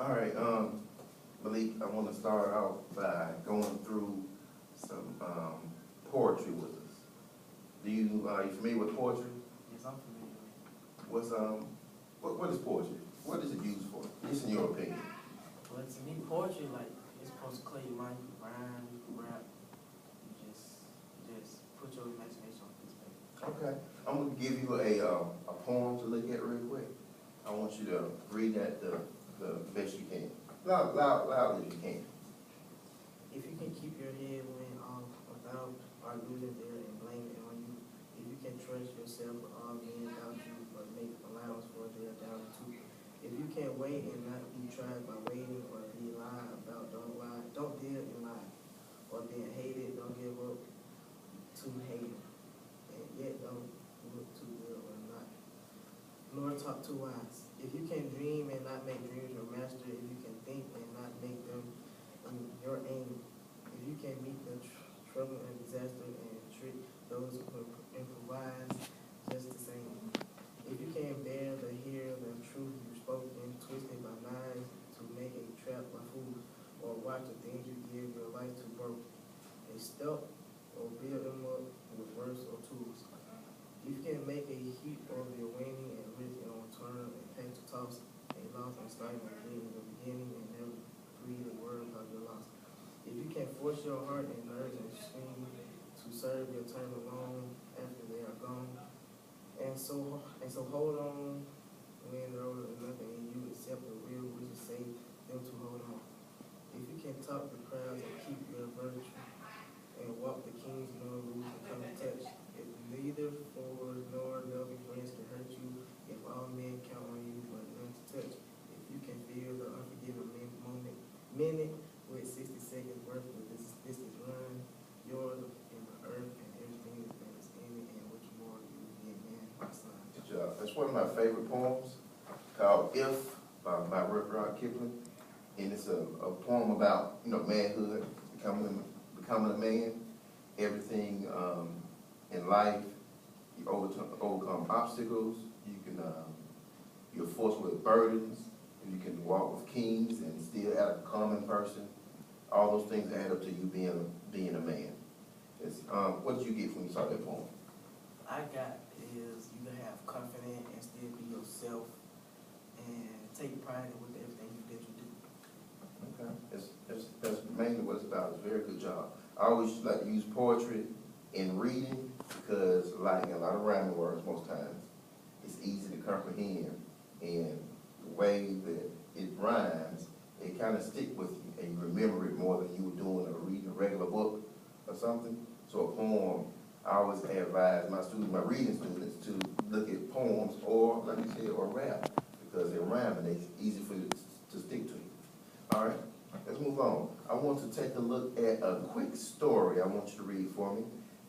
All right, Malik, I want to start out by going through some poetry with us. Are you familiar with poetry? Yes, I'm familiar with it. What is poetry? What is it used for? Just in your opinion. But to me, poetry, like, it's supposed to clear your mind. You can rhyme, you can rap. You just put your imagination on this page. Okay, I'm gonna give you a poem to look at real quick. I want you to read that the best you can, loudly as you can. If you can keep your head when off without arguing there and blaming it on you, if you can trust yourself with all men without you, but make allowance for their doubt too. If you can't wait and not be tried by waiting or be lied about, don't lie, don't deal in lie. Or being hated, don't give up to hating. And yet don't look too good or not. Nor talk too wise. If you can dream and not make dreams your master, if you can think and not make them your aim, if you can meet the trouble and disaster and trick those who improvise just the same. If you can't bear to hear the truth you spoken, twisted by knives to make a trap by fools, or watch the things you give your life to work, a step or build them up with words or tools. You can make a heap of your winning and risk on turn and pack to toss, a loss and start again in the beginning and never breathe a word about your loss. If you can force your heart and nerves and swing to serve your turn alone after they are gone, and so hold on when there is nothing in you except the will which is say them to hold on. If you can talk the crowds and keep your virtue and walk the king's nor lose and come in touch, if neither foes nor loving friends can hurt you, if all men count on you but none to touch, if you can feel the unforgiving minute with 60 seconds worth of this distance run, yours in the earth and everything that is in it and which more you get man by son. Good job. That's one of my favorite poems called "If" by Rudyard Kipling, and it's a poem about manhood, becoming a man. Everything in life, you overcome obstacles. You're forced with burdens. You can walk with kings and still act a common person. All those things add up to you being a man. What did you get when you saw that poem? I got is you can have confidence and still be yourself and take pride in with everything that you do. Okay, that's mainly what it's about. It's a very good job. I always like to use poetry in reading because, like a lot of rhyming words, most times it's easy to comprehend, and the way that it rhymes, it kind of stick with you, and you remember it more than you would doing or reading a regular book or something. So a poem, I always advise my reading students to look at poems or, like you said, or rap, because they rhyme and it's easy for you to stick to you. All right, let's move on. I want to take a look at a quick story I want you to read for me.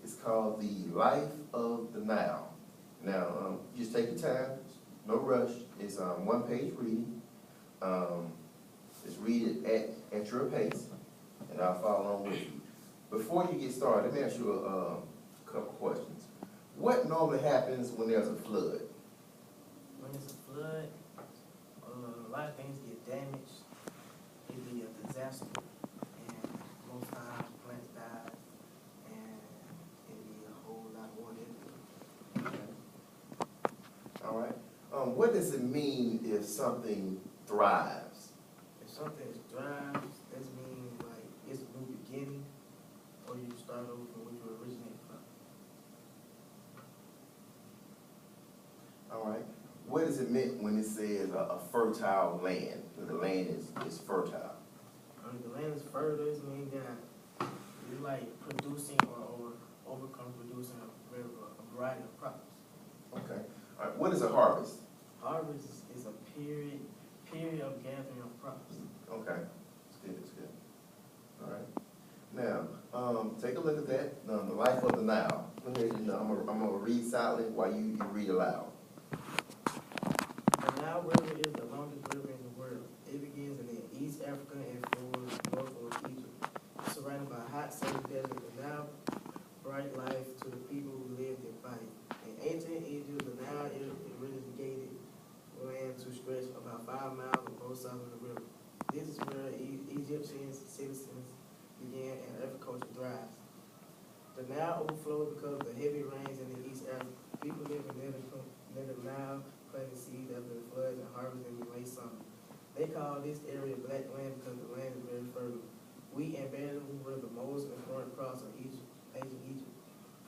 It's called The Life of the Nile. Now, just take your time, no rush. It's one-page reading. Just read it at your pace, and I'll follow along with you. Before you get started, let me ask you a couple questions. What normally happens when there's a flood? When it's a flood, a lot of things get damaged. It be a disaster, and most times plants die, and it be a whole lot of water. All right. What does it mean if something thrives? If something thrives, that means like it's a new beginning, or you start over from where you originated from. All right. What does it mean when it says a fertile land? That the land is fertile. The land is fertile, it means that you like producing or overcome producing a variety of crops. Okay. All right. What is a harvest? Harvest is a period of gathering of crops. Okay. It's good. It's good. All right. Now, take a look at that. The Life of the Nile. Let me, I'm gonna read silently while you read aloud. The Nile River is the longest river in the world. It begins in East Africa and flows north of Egypt. It's surrounded by hot sandy desert. The Nile brought life to the people who lived by it. In ancient Egypt, the Nile irrigated land to stretch about 5 miles on both sides of the river. This is where Egyptian citizens began and agriculture thrives. The Nile overflowed because of the heavy rains in the East Africa. People living near the Nile planted seeds after the floods and harvested in the late summer. They call this area black land because the land is very fertile. Wheat and barley were the most important crops of ancient Egypt.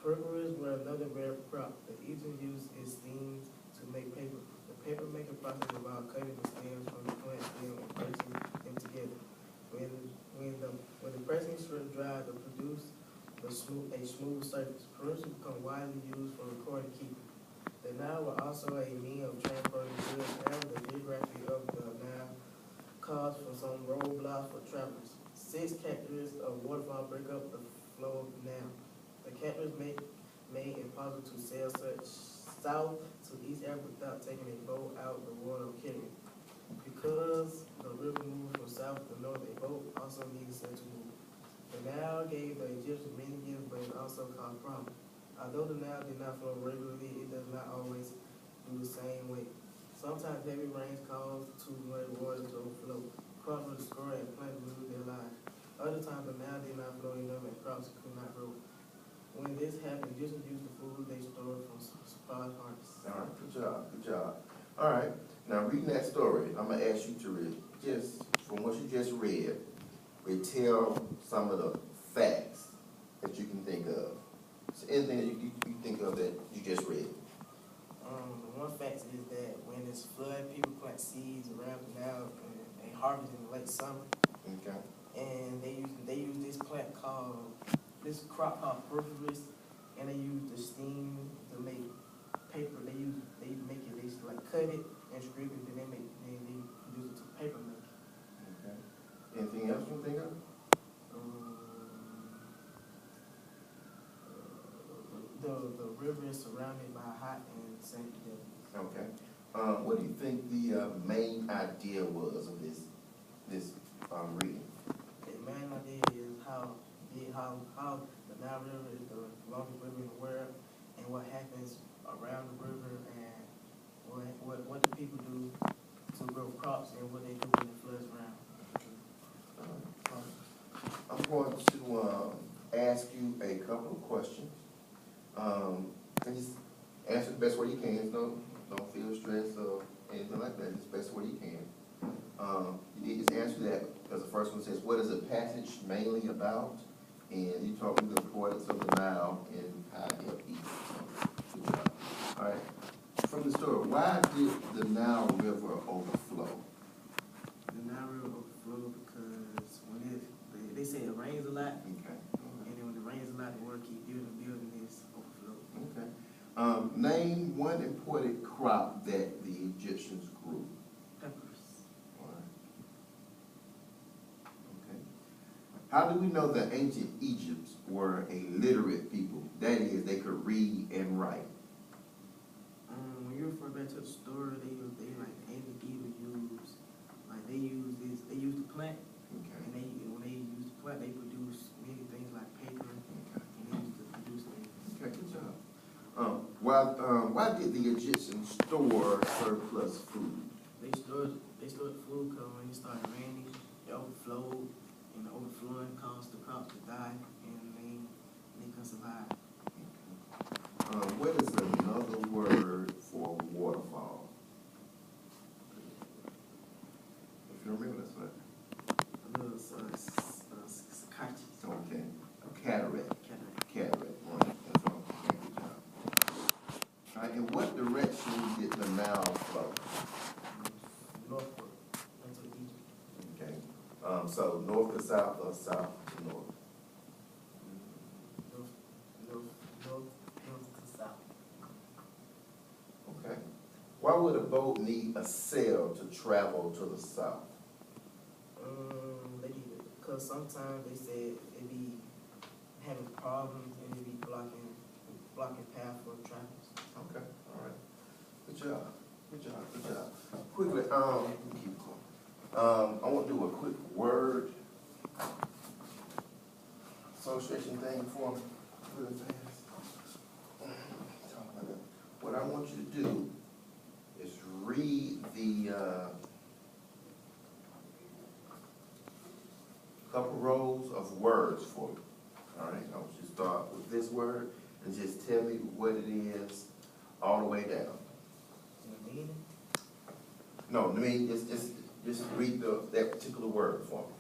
Purpurus were another rare crop. The Egyptians used its stems to make paper. The paper making process involved cutting the stems from the plant stem and pressing them together. When the pressing strip dried to produce a smooth surface, purpurus become widely used for recording keeping. The Nile was also a means of transporting goods. However, the geography of the Nile caused for some roadblocks for travelers. 6 characteristics of waterfall break up the flow of the Nile. The characteristics made it possible to sail such south to East Africa without taking a boat out the water or carrying it. Because the river moved from south to north, a boat also needed to move. The Nile gave the Egyptians many gifts, but it also caused problems. Although the Nile did not flow regularly, it does not always do the same way. Sometimes heavy rains cause too much water to overflow. Crops were destroyed and plants lose their lives. Other times the Nile did not flow enough and crops could not grow. When this happened, Egyptians used the food they stored from surprise harvests. All right, good job, good job. All right, now reading that story, I'm gonna ask you to read, just from what you just read, retell some of the facts that you can think of. So anything that you think of that you just read. The one fact is that when it's flood, people plant seeds around the Nile and they harvest in the late summer. Okay. And they use this crop called purpurus, and they use the steam to make paper. They cut it and strip it, then they use it to paper making. Okay. Anything else you can think of? The river is surrounded by hot and sandy deserts. Okay. What do you think the main idea was of this reading? The main idea is how the Nile River is the longest river in the world, and what happens around the river, and what the people do to grow crops, and what they do when it floods around. I'm going to ask you a couple of questions. And just answer the best way you can. Don't feel stressed or anything like that. Just the best way you can. You need to answer that because the first one says, "What is the passage mainly about?" And you told me the importance of the Nile and how it helped eat. Good job. All right. From the story, why did the Nile River overflow? The Nile River overflow because when they say it rains a lot, Okay. and then when it rains a lot, the water keep building this overflow. Okay. Name one important crop that the Egyptians grew. Peppers. All right. Okay. How do we know that ancient Egypt were a literate people? That is, they could read and write. When you refer back to the story, they ancient Egypt use the plant, Okay. and when they use the plant, they produce many things like paper, Okay. and they use to produce things. Okay, good job. Why did the Egyptians store surplus food? They stored the food because when it started raining, it overflowed, and the overflowing caused the crops to die, and they couldn't survive. What is another word for waterfall? If you remember, that's what. A little Sakachi. Okay. A cataract. Cataract. Cataract. Right. That's all. Okay, good job. All right. In what direction did the Nile flow? Northward into Egypt. Okay. So north to south or south to north? North to south. Okay. Why would a boat need a sail to travel to the south? They need it because sometimes they said it be having problems and it be blocking path for travelers. Okay. All right. Good job. Good job. Good job. Quickly, keep going. I want to do a quick word association thing for me, really fast. What I want you to do is read the couple rows of words for you. All right, I want you to start with this word and just tell me what it is all the way down. The meaning? No, I mean, just read that particular word for me.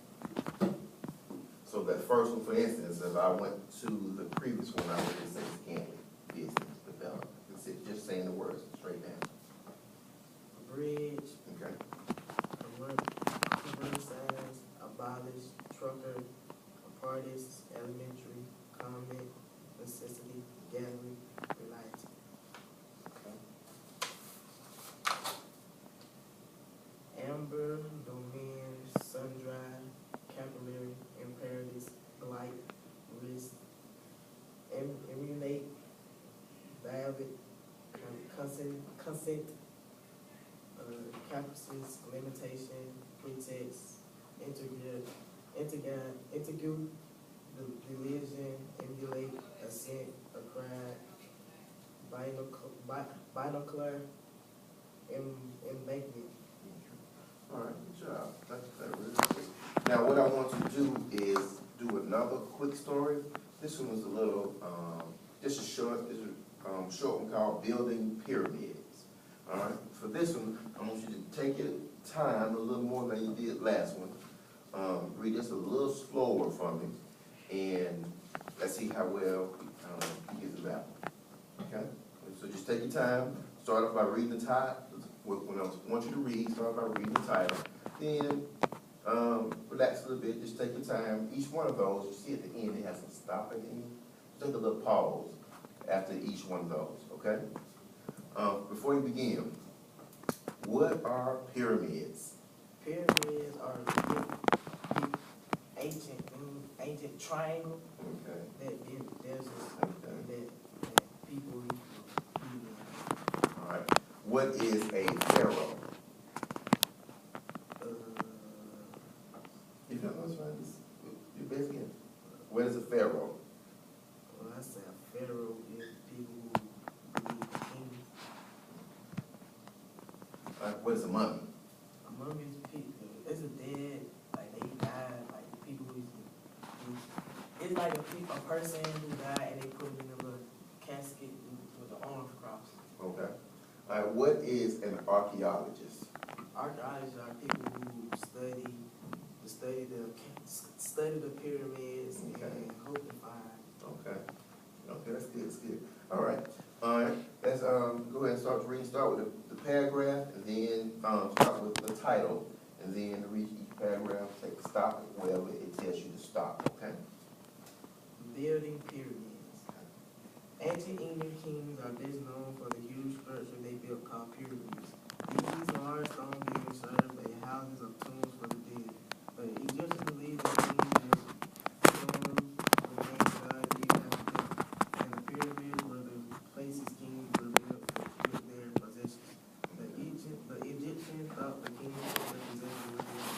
So that first one, for instance, if I went to the previous one, I would just say scanning, business development. Just saying the words straight down. A bridge, Okay. signs, abolish, trucker, apartist, elementary, comment, necessity, gallery, reliance. Amber, domain, sun-dry, capillary, imperative, blight, risk, emulate, valid, consent, caprices, limitation, pretext, intergue, delusion, emulate, assent, acquired, binocular, embankment. All right, good job. That's really good. Now, what I want you to do is do another quick story. This one was a little, just a short one called Building Pyramids. All right, for this one, I want you to take your time a little more than you did last one. Read this a little slower for me, and let's see how well you get the that one. Okay? So just take your time. Start off by reading the title. When I want you to read, start by reading the title. Then relax a little bit. Just take your time. Each one of those, you see at the end, it has a stop at the end. Take a little pause after each one of those. Okay? Before you begin, what are pyramids? Pyramids are ancient triangle Okay. there's Okay. that people live in. All right. What is a pharaoh? If you don't know, it's fine. Just your best guess. What is a pharaoh? Well, I say a pharaoh is people who believe in kings. What is a mummy? A mummy is people. It's a dead, like they died, like people who it's like a person who died and they put him in a little casket with the arms crossed. Okay. All right. What is an archaeologist? Archaeologists are people who study the pyramids Okay. and hope to find. Okay. Okay, that's good. That's good. All right. All right. Let's go ahead and start reading. Start with the paragraph, and then start with the title, and then read each paragraph. Take stop it wherever it tells you to stop. Okay. Building pyramids. Ancient Indian kings are best known for the huge structure they built called pyramids. These large stone buildings served as houses of tombs for the dead. But Egyptians believed that kings had tombs remained God even after death, and the pyramids were the places kings were built with their possessions. The Egyptians thought the kings put their possessions with them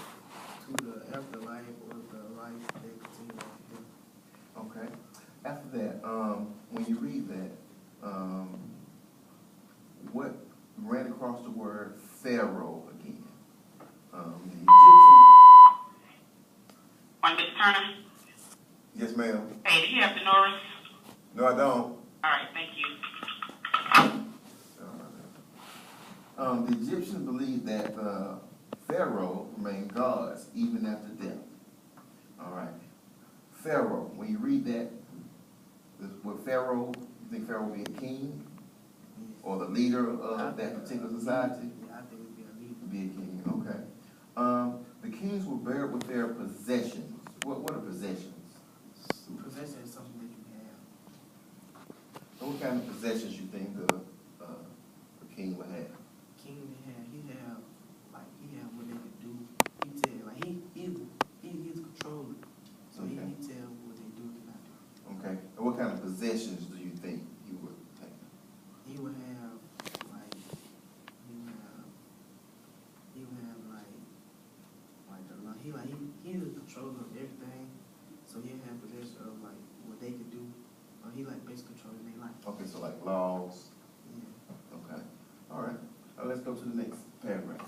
to the afterlife or the life they continued after death. Okay. After that, when you read that, what ran across the word Pharaoh again? The Egyptian. On Miss Turner? Yes, ma'am. Hey, do you have the Norris? No, I don't. All right, thank you. The Egyptians believed that Pharaoh remained gods even after death. All right. Pharaoh, when you read that, would Pharaoh, you think Pharaoh would be a king or the leader of that particular society? Yeah, I think it'd be a leader. Be a king, okay. The kings were buried with their possessions. What are possessions? Possession is something that you have. So what kind of possessions you think the king would have? King he have what they could do. He tell like he's the controller. So Okay. he tell what they do and not do. Okay. And what kind of possessions do you think he would take? He would have he's the controller of everything. So he'll have possession of like what they could do. Or he like basically controlling their life. Okay, so like laws. Yeah. Okay. All right. Let's go to the next paragraph.